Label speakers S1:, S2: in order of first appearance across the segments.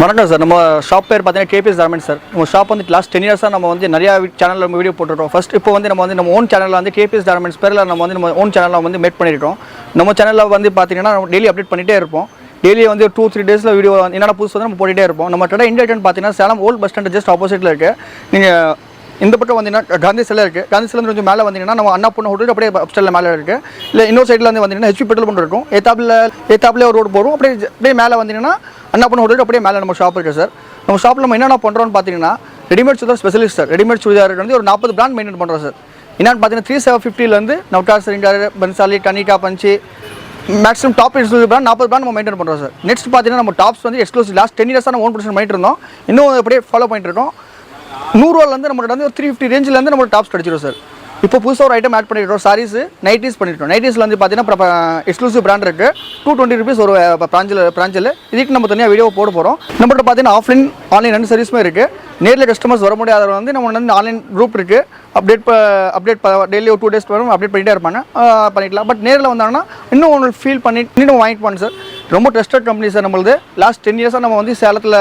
S1: வணக்கம் சார். நம்ம ஷாப் பேர் பார்த்தீங்கன்னா கேபிஎஸ் கார்மெண்ட்ஸ் சார். நம்ம ஷாப் வந்து லாஸ்ட் 10 இயர்ஸாக நம்ம வந்து நிறையா சேனலில் நம்ம வீடியோ போட்டுருக்கோம். ஃபஸ்ட் இப்போ வந்து நம்ம ஓன் சேனலில் வந்து கேபிஎஸ் கார்மெண்ட்ஸ் பேரில் நம்ம ஓன் சேனலில் வந்து மேட் பண்ணியிருக்கோம். நம்ம சேனலில் வந்து பார்த்தீங்கன்னா நம்ம டெய்லி அப்டேட் பண்ணிகிட்டே இருப்போம். டெய்லி வந்து 2-3 டேஸில் வீடியோ என்னென்ன புதுசு வந்து நம்ம போட்டுகிட்டே இருப்போம். நம்ம கடை இண்டியன் பார்த்தீங்கன்னா Salem old bus stand just ஆப்போசிட்டில் இருக்குது. நீங்கள் இந்த பக்கம் வந்தீங்கன்னா காந்தி சிலை இருக்குது. காந்தி சிலை கொஞ்சம் மேலே வந்தீங்கன்னா நம்ம அண்ணா பொண்ணு ஹோட்டல் அப்படியே அப்ஸ்டலில் மேலே இருக்குது. இல்லை இன்னொரு சைடில் வந்து வந்தீங்கன்னா ஹெச்பி பெட்ரோல் பங்க் இருக்கும். ஏத்தாப்பில் ஒரு ரோடு போகிறோம். அப்படியே மேலே வந்தீங்கன்னா அண்ணா பொண்ணு ஹோட்டல் அப்படியே மேலே நம்ம ஷாப் இருக்குது சார். நம்ம ஷாப்பில் நம்ம என்னென்ன பண்ணுறோம்னு பார்த்தீங்கன்னா readymade churidar specialist sir. Readymade churidar வந்து ஒரு 40 பிராண்ட் மெயின்டைன் பண்ணுறோம் சார். என்னென்னு பார்த்தீங்கன்னா 3750 நவ்டார், சரிங்கார், Bhansali, Kanika, Panchi, maximum top exclusive brand 40 brand நம்ம மெயின்டைன் பண்ணுறோம் சார். நெக்ஸ்ட் பார்த்தீங்கன்னா நம்ம டாப்ஸ் வந்து எக்ஸ்க்ளூசிவ் லாஸ்ட் 10 இயர்ஸாக நம்ம ஓன் ப்ரொடக்ஷன் பண்ணிட்டு இருந்தோம். இன்னும் அப்படியே ஃபாலோ பண்ணிட்டு இருக்கோம். 100 ரூபாலேருந்து நம்மகிட்ட வந்து ஒரு 350 ரேஞ்சிலேருந்து நம்ம டாப்ஸ் கிடச்சிடும் சார். இப்போ புதுசாக ஒரு ஐட்டம் ஆட் பண்ணிட்டோம். சாரீஸ் நைட்டிஸ் பண்ணிட்டோம். நைட்டிஸில் வந்து பார்த்தீங்கன்னா எக்ஸ்க்ளூசிவ் பிராண்ட் இருக்குது. 220 rupees ஒரு பிராஞ்சில். இதுக்கு நம்ம தனியாக வீடியோ போட போகிறோம். நம்மகிட்ட பார்த்தீங்கன்னா ஆன்லைன் 2 சர்வீஸுமே இருக்குது. நேரில் கஸ்டமர்ஸ் வர முடியாதவங்க வந்து நம்ம வந்து ஆன்லைன் குரூப் இருக்குது. அப்டேட் டெய்லி ஒரு 2 days வரும் அப்டேட் பண்ணிகிட்டே இருப்பாங்க, பண்ணிக்கலாம். பட் நேரில் வந்தாங்கன்னா இன்னும் உங்களுக்கு ஃபீல் பண்ணி இன்னும் வாங்கிட்டு போங்க சார். ரொம்ப ட்ரஸ்டட் கம்பெனி சார். நம்மளது லாஸ்ட் 10 இயர்ஸாக நம்ம வந்து சேலத்தில்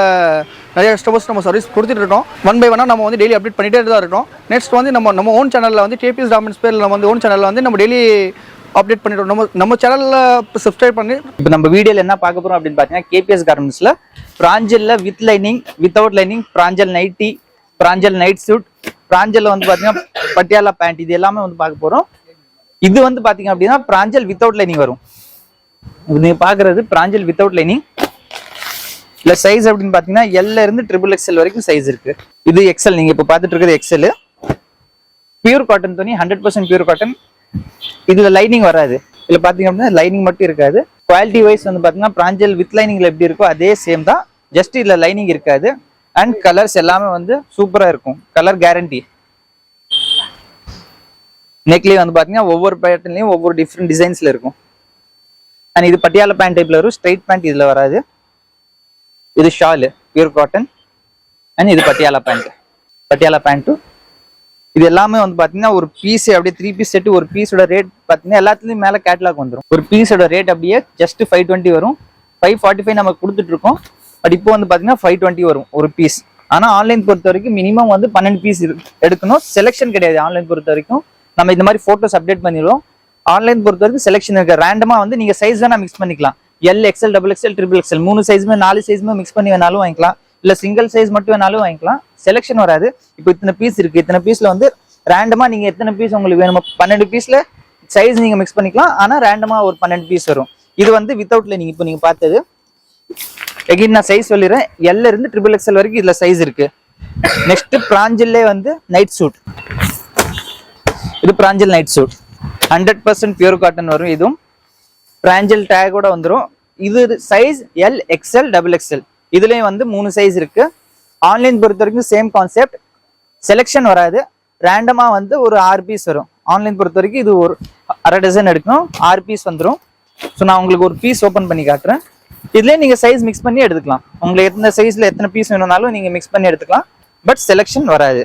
S1: நிறைய கஸ்டமர்ஸ் நம்ம சர்வீஸ் கொடுத்துட்டு இருக்கோம். 1 by 1 நம்ம வந்து டெய்லி அப்டேட் பண்ணிகிட்டே தான் இருக்கோம். நெக்ஸ்ட் வந்து நம்ம ஓன் சேனலில் வந்து கேபிஎஸ் கார்மெண்ட்ஸ் பேரில் நம்ம வந்து ஓன் சேனலில் வந்து நம்ம டெய்லி அப்டேட் பண்ணிட்டோம். நம்ம சேனலில் சப்ஸ்கிரைப் பண்ணி
S2: இப்போ நம்ம வீடியோவில் என்ன பார்க்க போகிறோம் அப்படின்னு பார்த்தீங்கன்னா கேபிஎஸ் கார்மெண்ட்ஸில் பிராஞ்சலில் with lining, without lining, Pranjal nighty, Pranjal night suit, பிராஞ்சலில் வந்து பார்த்தீங்கன்னா பட்டியாலா பேண்ட், இது எல்லாமே வந்து பார்க்க போகிறோம். இது வந்து பார்த்தீங்க அப்படின்னா பிராஞ்சல் வித்தவுட் லைனிங் வரும். நீங்கள் பார்க்குறது பிராஞ்சல் வித்தவுட் லைனிங். இல்லை சைஸ் அப்படின்னு பார்த்தீங்கன்னா எல்ல இருந்து XXL வரைக்கும் சைஸ் இருக்குது. இது எக்ஸல். நீங்கள் இப்போ பார்த்துட்டு இருக்கிறது எக்ஸல். பியூர் காட்டன் துணி, 100% பியூர் காட்டன். இதில் லைனிங் வராது. இதில் பார்த்தீங்க அப்படின்னா லைனிங் மட்டும் இருக்காது. குவாலிட்டி வைஸ் வந்து பார்த்தீங்கன்னா பிராஞ்சல் வித் லைனிங்கில் எப்படி இருக்கோ அதே சேம் தான். ஜஸ்ட் இதில் லைனிங் இருக்காது. அண்ட் கலர்ஸ் எல்லாமே வந்து சூப்பராக இருக்கும். Colour guarantee. நெக்லேயும் வந்து பார்த்தீங்கன்னா ஒவ்வொரு பேட்டர்ன்லையும் ஒவ்வொரு டிஃப்ரெண்ட் டிசைன்ஸில் இருக்கும். அண்ட் இது பட்டியாலா பேண்ட் டைப்ல வரும். ஸ்ட்ரைட் பேண்ட் இதில் வராது. இது ஷாலு பியூர் காட்டன். அண்ட் இது பட்டியாலா பேண்ட்டு. இது எல்லாமே வந்து பார்த்தீங்கன்னா ஒரு பீஸ் அப்படியே 3 பீஸ் செட்டு. ஒரு பீஸோட ரேட் பார்த்தீங்கன்னா எல்லாத்துலேயும் மேலே கேட்லாக் வந்துடும். ஒரு பீஸோட ரேட் அப்படியே ஜஸ்ட் 520 வரும். 545 நம்ம கொடுத்துட்டு இருக்கோம். பட் இப்போ வந்து பார்த்தீங்கன்னா 520 வரும் ஒரு பீஸ். ஆனால் ஆன்லைன் பொறுத்த வரைக்கும் மினிமம் வந்து 12 பீஸ் எடுக்கணும். செலெக்ஷன் கிடையாது. ஆன்லைன் பொறுத்த வரைக்கும் நம்ம இந்த மாதிரி ஃபோட்டோஸ் அப்டேட் பண்ணிடுவோம். ஆன்லைன் பொறுத்த வரைக்கும் செலெக்ஷன் இருக்கு. ரேண்டமா வந்து நீங்க சைஸ் வேணா மிக்ஸ் பண்ணிக்கலாம். எல், எக்ஸ்எல், XXL, XXL 3 சைஸுமே 4 சைஸுமே மிக்ஸ் பண்ணி வேணாலும் வாங்கிக்கலாம். இல்ல சிங்கிள் சைஸ் மட்டும் வேணாலும் வாங்கிக்கலாம். செலெக்ஷன் வராது. இப்போ இத்தனை பீஸ் இருக்கு. இத்தனை பீஸ்ல வந்து ரேண்டமா நீங்க எத்தனை பீஸ் உங்களுக்கு வேணுமோ 12 பீஸ்ல சைஸ் நீங்க மிக்ஸ் பண்ணிக்கலாம். ஆனா ரேண்டமா ஒரு 12 பீஸ் வரும். இது வந்து வித்தவுட்ல இப்போ நீங்க பார்த்தது. எகைன் நான் சைஸ் சொல்லிடுறேன். எல்ல இருந்து XXL வரைக்கும் இதுல சைஸ் இருக்கு. நெக்ஸ்ட் பிராஞ்சல்லே வந்து நைட் சூட். இது பிராஞ்சல் நைட் சூட் 100% பியூர் காட்டன் வரும். இதுவும் பிராஞ்சல் டேகோட வந்துடும். இது சைஸ் எல், XL, XXL. இதுலயும் வந்து 3 சைஸ் இருக்கு. ஆன்லைன் பொறுத்த வரைக்கும் சேம் கான்செப்ட். செலெக்ஷன் வராது. ரேண்டமா வந்து ஒரு 6 பீஸ் வரும். ஆன்லைன் பொறுத்த வரைக்கும் இது ஒரு அரை டசன் எடுக்கணும். 6 பீஸ் வந்துடும். ஸோ நான் உங்களுக்கு ஒரு பீஸ் ஓப்பன் பண்ணி காட்டுறேன். இதுலேயே நீங்க சைஸ் மிக்ஸ் பண்ணி எடுத்துக்கலாம். உங்களுக்கு எத்தனை சைஸ்ல எத்தனை பீஸ் வேணும்னாலும் நீங்க மிக்ஸ் பண்ணி எடுத்துக்கலாம். பட் செலெக்ஷன் வராது.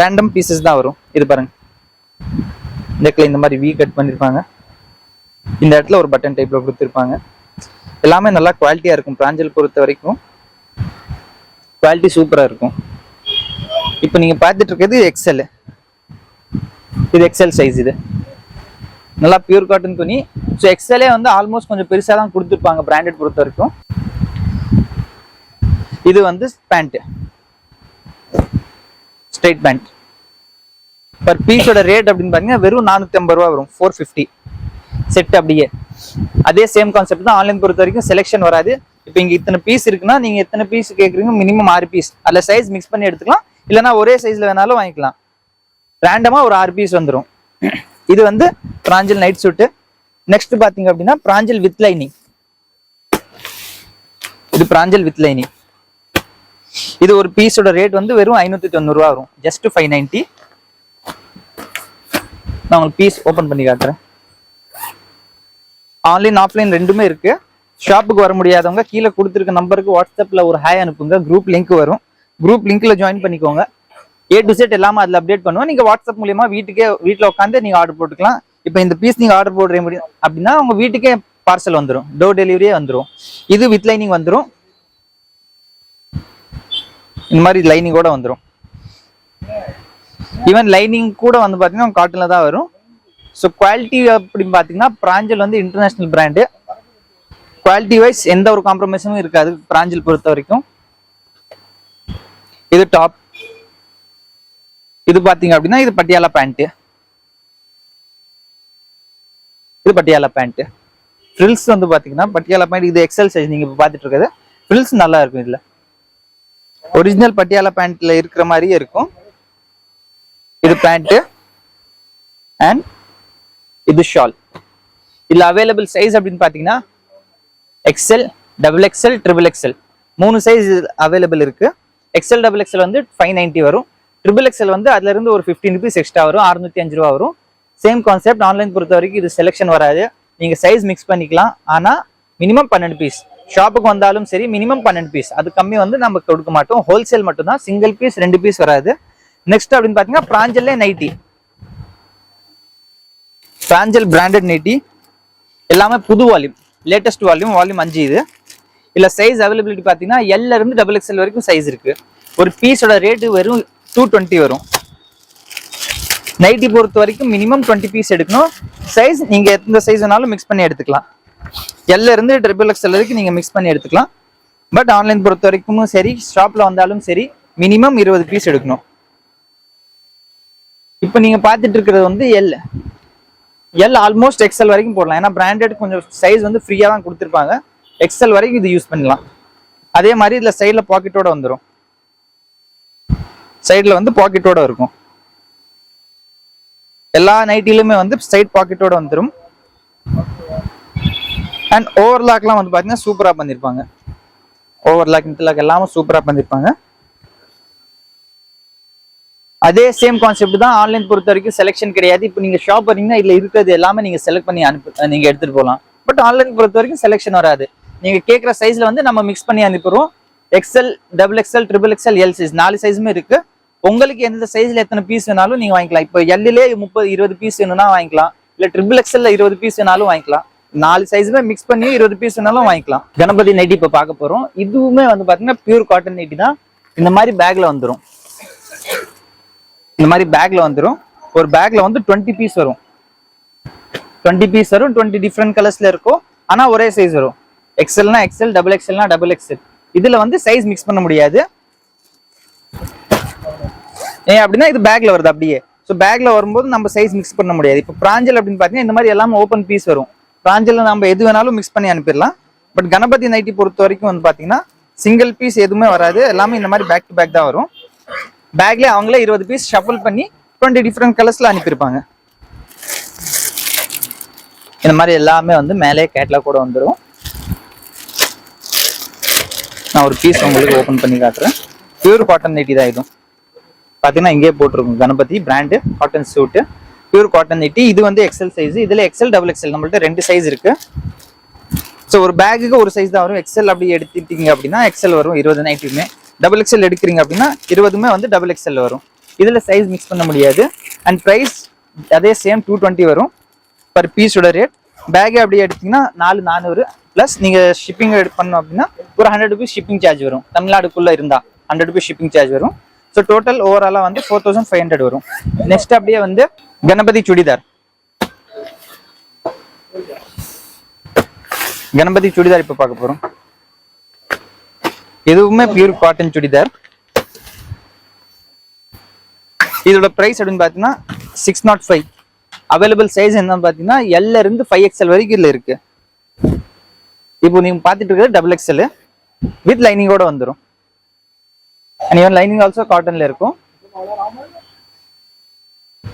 S2: ரேண்டம் பீசஸ் தான் வரும். இது பாருங்க, நெக்ல இந்த மாதிரி வி கட் பண்ணிருப்பாங்க. இந்த இடத்துல ஒரு பட்டன் டைப்ல கொடுத்துருப்பாங்க. எல்லாமே நல்லா குவாலிட்டியா இருக்கும். பிராஞ்சல் பொறுத்த வரைக்கும் குவாலிட்டி சூப்பரா இருக்கும். இப்போ நீங்க பார்த்துட்டு இருக்கிறது எக்ஸ்எல். இது எக்ஸ்எல் சைஸ். இது நல்லா பியூர் காட்டன் துணி. ஸோ எக்ஸ்எல்லே வந்து ஆல்மோஸ்ட் கொஞ்சம் பெருசா தான் கொடுத்துருப்பாங்க பிராண்டட் பொறுத்த வரைக்கும். இது வந்து பேண்ட், ஸ்ட்ரைட் பேண்ட். பர் பீஸோட ரேட் அப்படின்னு பாத்தீங்கன்னா வெறும் 450 ரூபா வரும். 450 செட். அப்படியே அதே சேம் கான்செப்ட் தான். ஆன்லைன் பொறுத்த வரைக்கும் செலெக்ஷன் வராது. இப்போ இங்க இத்தனை பீஸ் இருக்குன்னா நீங்க எத்தனை பீஸ் கேட்குறீங்க, மினிமம் 6 பீஸ். அதில் சைஸ் மிக்ஸ் பண்ணி எடுத்துக்கலாம். இல்லைன்னா ஒரே சைஸ்ல வேணாலும் வாங்கிக்கலாம். ரேண்டமா ஒரு 6 பீஸ் வந்துடும். இது வந்து பிராஞ்சல் நைட் சூட்டு. நெக்ஸ்ட் பாத்தீங்க அப்படின்னா பிராஞ்சல் வித் லைனிங். இது பிராஞ்சல் வித் லைனிங். இது ஒரு பீஸோட ரேட் வந்து வெறும் 590 ரூபா வரும். ஜஸ்ட் 590. நான் உங்களுக்கு பீஸ் ஓபன் பண்ணி காட்டுறேன். ஆன்லைன் ஆஃப்லைன் ரெண்டுமே இருக்கு. ஷாப்புக்கு வர முடியாதவங்க கீழே கொடுத்துருக்க நம்பருக்கு வாட்ஸ்அப்ல ஒரு ஹாய் அனுப்புங்க. குரூப் லிங்க் வரும். குரூப் லிங்க்ல ஜாயின் பண்ணிக்கோங்க. A to Z எல்லாமே அதில் அப்டேட் பண்ணுவோம். நீங்க வாட்ஸ்அப் மூலியமா வீட்டில் உட்காந்து நீங்க ஆர்டர் போட்டுக்கலாம். இப்போ இந்த பீஸ் நீங்க ஆர்டர் போடுற முடியும் அப்படின்னா உங்க வீட்டுக்கே பார்சல் வந்துடும். டோர் டெலிவரியே வந்துடும். இது வித் லைனிங் வந்துடும். இந்த மாதிரி லைனிங்கோட வந்துடும். ஈவன் லைனிங் கூட வந்து பார்த்தீங்கன்னா காட்டன்ல தான் வரும். ஸோ குவாலிட்டி அப்படின்னு பார்த்தீங்கன்னா பிராஞ்சல் வந்து இன்டர்நேஷனல் பிராண்டு. குவாலிட்டி வைஸ் எந்த ஒரு காம்ப்ரமைஸும் இருக்காது பிராஞ்சல் பொறுத்த வரைக்கும். இது டாப். இது பாத்தீங்க அப்படின்னா இது பட்டியாலா பேண்ட். இது பட்டியாலா பேண்ட். ஃப்ரில்ஸ் வந்து பாத்தீங்கன்னா பட்டியாலா பேண்ட் இது எக்ஸல் சைஸ். நீங்க இப்ப பாத்துட்டு இருக்கிறது ஃப்ரில்ஸ் நல்லா இருக்கும். இதுல ஒரிஜினல் பட்டியாலா பேண்ட்ல இருக்கிற மாதிரியே இருக்கும். இது பேண்ட் அண்ட் இது ஷால். இதுல அவைலபிள் சைஸ் அப்படின்னு பாத்தீங்கன்னா XL, double XL, triple XL 3 size available இருக்கு. எக்ஸல் டபுள் எக்ஸல் வந்து 590 வரும். ட்ரிபிள் எக்ஸல் வந்து அதுல இருந்து ஒரு 15 rupees எக்ஸ்ட்ரா வரும், 605 ரூபா வரும். Same concept. ஆன்லைன் பொறுத்த வரைக்கும் இது செலெக்ஷன் வராது. நீங்க சைஸ் மிக்ஸ் பண்ணிக்கலாம். ஆனா மினிமம் 12 பீஸ். ஷாப்புக்கு வந்தாலும் சரி மினிமம் 12 பீஸ். அது கம்மி வந்து நம்ம கொடுக்க மாட்டோம். ஹோல்சேல் மட்டும் தான். சிங்கிள் பீஸ் 2 பீஸ் வராது. நெக்ஸ்ட் அப்படின்னு பாத்தீங்கன்னா பிராஞ்சல்லே நைட்டி. பிராஞ்சல் பிராண்டட் நைட்டி எல்லாமே புது வால்யூம், லேட்டஸ்ட் வால்யூம் 5 இது. இல்ல சைஸ் அவைலபிலிட்டி பாத்தீங்கன்னா எல்ல இருந்து டபுள் எக்ஸ்எல் வரைக்கும் சைஸ் இருக்கு. ஒரு பீஸோட ரேட்டு வெறும் 220 வரும். நைட்டி பொறுத்த வரைக்கும் மினிமம் 20 பீஸ் எடுக்கணும். சைஸ் நீங்க எந்த சைஸ் வேணாலும் மிக்ஸ் பண்ணி எடுத்துக்கலாம். எல்ல இருந்து ட்ரிபிள் எக்ஸ்எல் வரைக்கும் நீங்க மிக்ஸ் பண்ணி எடுத்துக்கலாம். பட் ஆன்லைன் பொறுத்த வரைக்கும் சரி ஷாப்ல வந்தாலும் சரி மினிமம் 20 பீஸ் எடுக்கணும். இப்போ நீங்க பாத்துட்டு இருக்கிறது வந்து எல் ஆல்மோஸ்ட் எக்ஸ்எல் வரைக்கும் போடலாம். ஏன்னா பிராண்டட் கொஞ்சம் சைஸ் வந்து ஃப்ரீயா தான் கொடுத்துருப்பாங்க. எக்ஸ்எல் வரைக்கும் இது யூஸ் பண்ணலாம். அதே மாதிரி இதுல சைட்ல பாக்கெட்டோட வந்துடும். சைட்ல வந்து பாக்கெட்டோட இருக்கும். எல்லா நைட்டிலுமே வந்து சைட் பாக்கெட்டோட வந்துடும். அண்ட் ஓவர்லாக்லாம் வந்து பாத்தீங்கன்னா சூப்பரா பண்ணிருப்பாங்க. ஓவர்லாக் இன்டர்லாக் எல்லாமே சூப்பரா பண்ணிருப்பாங்க. அதே சேம் கான்செப்ட் தான். ஆன்லைன் பொறுத்த வரைக்கும் செலெக்ஷன் கிடையாது. இப்போ நீங்க ஷாப் வரீங்கன்னா இதுல இருக்கிறது எல்லாமே நீங்க செலக்ட் பண்ணி நீங்க எடுத்துட்டு போகலாம். பட் ஆன்லைன் பொறுத்த வரைக்கும் செலெக்ஷன் வராது. நீங்க கேட்குற சைஸ்ல வந்து நம்ம மிக்ஸ் பண்ணி அனுப்பிடுவோம். XL, double XL, triple XL, L size 4 சைஸுமே இருக்கு. உங்களுக்கு எந்த சைஸ்ல எத்தனை பீஸ் வேணாலும் நீங்க வாங்கிக்கலாம். இப்போ எல்லே 30-20 பீஸ் வேணும்னா வாங்கிக்கலாம். இல்ல ட்ரிபிள் எக்ஸ்எல்ல 20 பீஸ் வேணாலும் வாங்கிக்கலாம். 4 சைஸுமே மிக்ஸ் பண்ணி 20 பீஸ் வேணாலும் வாங்கிக்கலாம். கணபதி நைட்டி இப்போ பார்க்க போறோம். இதுவுமே வந்து பாத்தீங்கன்னா பியூர் காட்டன் நைட்டி தான். இந்த மாதிரி பேக்ல வந்துடும். இந்த மாதிரி பேக்ல வந்துடும். ஒரு பேக்ல வந்து 20 பீஸ் வரும். 20 பீஸ் வரும். 20 டிஃப்ரெண்ட் கலர்ஸ்ல இருக்கும். ஆனா ஒரே சைஸ் வரும். எக்ஸ்எல்னா எக்ஸ்எல், டபுள் எக்ஸ்எல்னா டபுள் எக்ஸ்எல். இதுல வந்து சைஸ் மிக்ஸ் பண்ண முடியாது. ஏன் அப்படின்னா இது பேக்ல வருது அப்படியே. ஸோ பேக்ல வரும்போது நம்ம சைஸ் மிக்ஸ் பண்ண முடியாது. இப்போ பிராஞ்சல் அப்படின்னு பாத்தீங்கன்னா இந்த மாதிரி எல்லாமே ஓப்பன் பீஸ் வரும். பிராஞ்சல்ல நம்ம எது வேணாலும் மிக்ஸ் பண்ணி அனுப்பிடலாம். பட் கணபதி நைட்டி பொறுத்த வரைக்கும் வந்து பாத்தீங்கன்னா சிங்கிள் பீஸ் எதுவுமே வராது. எல்லாமே இந்த மாதிரி பேக் டு பேக் தான் வரும். பேக்ல அவங்களே 20 பீஸ் ஷஃபிள் பண்ணி 20 டிஃப்ரெண்ட் கலர்ஸ்ல அனுப்பியிருப்பாங்க. இந்த மாதிரி எல்லாமே வந்து மேலே கேட்லாக் கூட வந்துடும். நான் ஒரு பீஸ் உங்களுக்கு ஓபன் பண்ணி காட்டுறேன். பியூர் காட்டன் நைட்டி தான் இதுவும். பாத்தீங்கன்னா இங்கே போட்டிருக்கும் கணபதி பிராண்டு காட்டன் சூட்டு. Pure cotton nightie. இது வந்து எக்ஸல் சைஸ். இதுல எக்ஸல், டபுள் எக்ஸல் நம்மள்ட்ட 2 சைஸ் இருக்கு. ஸோ ஒரு பேக்குக்கு ஒரு சைஸ் தான் வரும். எக்ஸல் அப்படி எடுத்துட்டீங்க அப்படின்னா எக்ஸல் வரும் 20 நைட்டியுமே. டபுள் எக்ஸ்எல் எடுக்கிறீங்க அப்படின்னா 20மே வந்து டபுள் எக்ஸ்எல் வரும். இதுல சைஸ் மிக்ஸ் பண்ண முடியாது. அண்ட் பிரைஸ் அதே சேம் 220 வரும் பர் பீஸோட ரேட். பேக்கே அப்படியே எடுத்தீங்கன்னா 400 பிளஸ் நீங்க ஷிப்பிங் பண்ணோம் அப்படின்னா ஒரு 100 rupees ஷிப்பிங் சார்ஜ் வரும். தமிழ்நாடுக்குள்ள இருந்தா 100 rupees ஷிப்பிங் சார்ஜ் வரும். ஸோ டோட்டல் ஓவராலா வந்து 4500 வரும். நெக்ஸ்ட் அப்படியே வந்து கணபதி சுடிதார். கணபதி சுடிதார் இப்ப பார்க்க போறோம். எதுவுமே பியூர் காட்டன் சுடிதார். இதோட பிரைஸ் அப்படின்னு பாத்தீங்கன்னா 605. அவைலபிள் சைஸ் என்னன்னு பாத்தீங்கன்னா எல்ல இருந்து 5XL வரைக்கும் இதுல இருக்கு. இப்போ நீங்க பாத்துட்டு இருக்கிறது டபுள் எக்ஸ்எல் வித் லைனிங்கோட வந்துடும். ஈவன் லைனிங் ஆல்சோ காட்டன்ல இருக்கும்.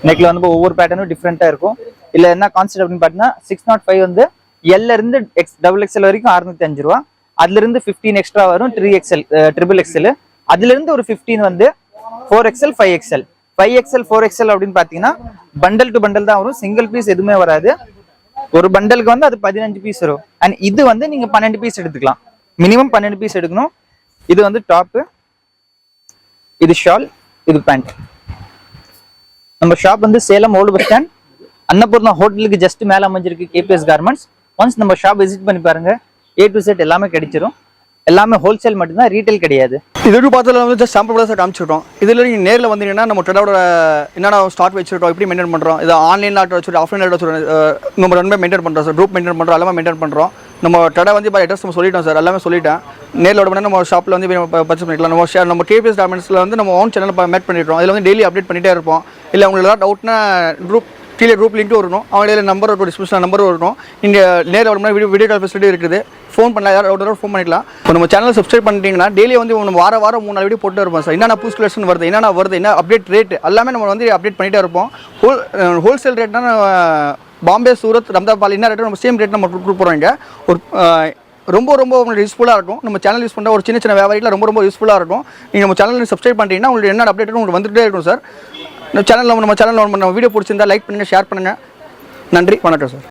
S2: நெக்ல வந்து ஒவ்வொரு பேட்டர்னும் டிஃப்ரெண்டா இருக்கும். இல்ல என்ன கான்செப்ட் அப்படின்னு பாத்தீங்கன்னா 605 வந்து எல்ல இருந்து டபுள் எக்ஸ்எல் வரைக்கும் 605 ரூபா. அதுல இருந்து 15 எக்ஸ்ட்ரா வரும் 3XL, ட்ரிபிள் எக்ஸ்எல். அதுல இருந்து ஒரு 15 வந்து 4XL, 5XL. 5XL, 4XL அப்படின்னு பாத்தீங்கன்னா பண்டல் டு பண்டல் தான் வரும். சிங்கிள் பீஸ் எதுவுமே வராது. ஒரு பண்டலுக்கு வந்து அது 15 பீஸ் வரும். அண்ட் இது வந்து நீங்க 12 பீஸ் எடுத்துக்கலாம். மினிமம் 12 பீஸ் எடுக்கணும். இது வந்து டாப், இது ஷால், இது பேண்ட். நம்ம ஷாப் வந்து Salem old bus stand Annapoorna ஹோட்டலுக்கு ஜஸ்ட் மேல அமைஞ்சிருக்கு KPS கார்மெண்ட்ஸ். ஒன்ஸ் நம்ம ஷாப் விசிட் பண்ணி பாருங்க. A to Z எல்லாமே கிடைச்சிரும். எல்லாமே ஹோல்சேல் மட்டும்தான், ரீட்டைல் கிடையாது.
S1: இது எப்படி பார்த்ததுல வந்து ஜஸ்ட் சாம்பிள் தான் சார் காமிச்சிட்டோம். இதில் நீங்கள் நேரில் வந்தீங்கன்னா நம்ம ட்ரெடோட என்னென்ன ஸ்டாக் வச்சுருக்கோம், எப்படி மெயின்டைன் பண்ணுறோம், இது ஆன்லைனில் ஆர்டர் வச்சுருக்கோம், ஆஃப்லைன் ஆர்டர் வச்சுருக்கோம், நம்ம ரெண்டுமே மெயின்டைன் பண்ணுறோம் சார். குரூப் மெயின்டைன் பண்ணுறோம், எல்லாமே மெயின்டைன் பண்ணுறோம். நம்ம ட்ரெடை வந்து இப்போ அட்ரஸ் நம்ம சொல்லிட்டோம் சார், எல்லாமே சொல்லிட்டேன். நேரில் விட நம்ம ஷாப்பில் வந்து பர்ச்சேஸ் பண்ணிக்கலாம். நம்ம கேபிஎஸ் கார்மெண்ட்ஸில் வந்து நம்ம ஓன் சேனல் மேட் பண்ணிடுறோம். இதில் வந்து டெய்லி அப்டேட் பண்ணிகிட்டே இருப்போம். இல்லை உங்களுக்கு ஏதாவது டவுட்னா குரூப் லிங்க் வரணும், அவங்களே நம்பர் இருக்கும், டிஸ்கிரிப்ஷன் நம்பர் வரணும். இங்கே நேரில் வரணும்னா வீடியோ கால் ஃபெசிலிட்டி இருக்குது. ஃபோன் பண்ணலாம், யாராவது ஃபோன் பண்ணிக்கலாம். இப்போ நம்ம சேனல் சப்ஸ்கிரைப் பண்ணிட்டீங்கன்னா டெய்லி வந்து நம்ம வாரம் 3 வீடியோ போட்டு இருப்போம் சார். என்னென்ன புது கலெக்ஷன் வருது, என்ன அப்டேட் ரேட் எல்லாமே நம்ம வந்து அப்டேட் பண்ணிகிட்டே இருப்போம். ஹோல்சேல் ரேட்னா பாம்பே, சூரத், ரம்தாபால் என்ன ரேட்டு நம்ம சேம் ரேட் நம்ம கொடுக்குறோம். இங்கே ஒரு ரொம்ப உங்களுக்கு யூஸ்ஃபுல்லாக இருக்கும். நம்ம சேனல் யூஸ் பண்ணுற ஒரு சின்ன வியாபாரியில் ரொம்ப யூஸ்ஃபுல்லாக இருக்கும். நீங்கள் நம்ம சேனல் சப்ஸ்கிரைப் பண்ணிட்டீங்கன்னா உங்களுக்கு என்ன அப்டேட் உங்களுக்கு வந்துகிட்டே இருக்கும் சார். நம்ம சேனலில் வீடியோ பிடிச்சிருந்தா லைக் பண்ணுங்கள், ஷேர் பண்ணுங்கள். நன்றி, வணக்கம் சார்.